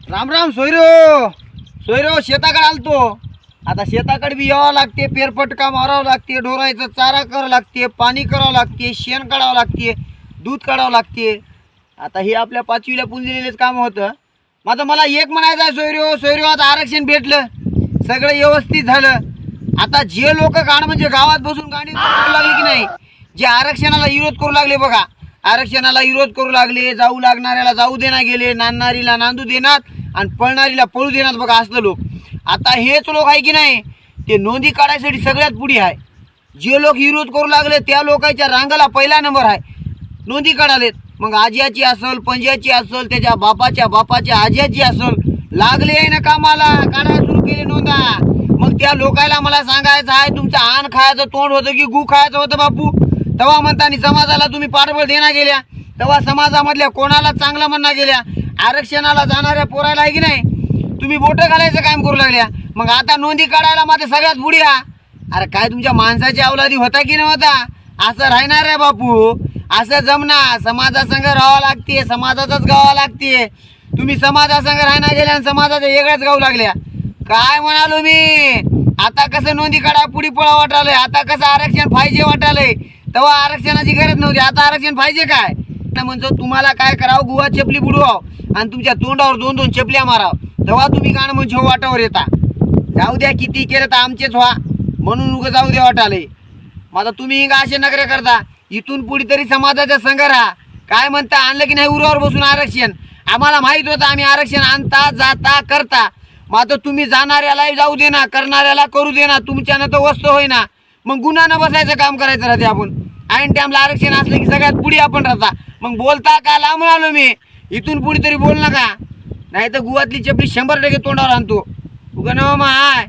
राम राम सोयरो. सोयरो शेताकडे आलतो. आता शेताकडे बी यावं लागते, पेरपटका मारावं लागते, ढोरायचं चारा करावं लागते, पाणी करावं लागते, शेण काढावं लागते, दूध काढावं लागते. आता हे आपल्या पाचवीला पुंजलेलेच काम होतं. माझं मला एक म्हणायचं आहे सोयरो. सोयरो आता आरक्षण भेटलं, सगळं व्यवस्थित झालं. आता जे लोक म्हणजे गावात बसून गाणी करू लागले की नाही, जे आरक्षणाला विरोध करू लागले बघा, आरक्षणाला विरोध करू लागले, जाऊ लागणाऱ्याला जाऊ देणार गेले, नांदणारीला नांदू देणार आणि पळणारीला पळू देणार बघा असलं लोक. आता हेच लोक आहे की नाही ते नोंदी काढायसाठी सगळ्यात पुढे आहे. जे लोक विरोध करू लागले त्या लोकांच्या रांगाला पहिला नंबर आहे, नोंदी काढालेत. मग आज्याची असल, पंजाची असल, त्याच्या बापाच्या आज्याची असल, लागले आहे ना कामाला, काढायला सुरू केले नोंदा. मग त्या लोकायला मला सांगायचं आहे, तुमचं आण खायचं तोंड होतं की गु खायचं होतं बापू. तेव्हा म्हणतानी समाजाला तुम्ही पाठबळ देणार गेल्या, तेव्हा समाजामधल्या कोणाला चांगलं म्हणणार गेल्या. आरक्षणाला जाणाऱ्या पोरायला आहे की नाही तुम्ही बोटं घालायचं काम करू लागल्या. मग आता नोंदी काढायला मात्र सगळ्यात पुढे या. अरे काय तुमच्या माणसाची अवलादी होता की नव्हता? असं राहणार आहे बापू, असं जमणार. समाजासंग राहावं लागते, समाजाचंच गावं लागते. तुम्ही समाजासंग राहणार गेल्या आणि समाजाचं वेगळ्याच गाऊ लागल्या. काय म्हणालो मी, आता कसं नोंदी काढा पुढे पळा वाटालंय, आता कसं आरक्षण पाहिजे वाटालंय. तेव्हा आरक्षणाची गरज नव्हती, आता आरक्षण पाहिजे काय म्हणजे तुम्हाला काय करावं, गुवा चपली बुडवाव आणि तुमच्या तोंडावर 2-2 चपल्या माराव, तेव्हा तुम्ही गाणं म्हणजे वाटावर येता. जाऊ द्या किती केलं तर आमचेच व्हा म्हणून उगं जाऊ द्या वाटालंय. मग तुम्ही असे नखरे करता, इथून पुढे तरी समाजाच्या संघ राहा. काय म्हणता, आणलं की नाही उरावर बसून आरक्षण? आम्हाला माहित होतं आम्ही आरक्षण आणता जाता करता. मात्र तुम्ही जाणाऱ्याला जाऊ दे ना, करणाऱ्याला करू दे ना, तुमच्यानं तर वस्तू होय ना. मग गुन्हानं बसायचं काम करायचं राहते आपण. ऐन टाइमला आरक्षण असलं की सगळ्यात पुढे आपण राहता. मग बोलता का लांब आलो मी, इथून पुढे तरी बोल नका, नाही तर गुवातली चपली 100% तोंडावर आणतो. उगा नवा माय.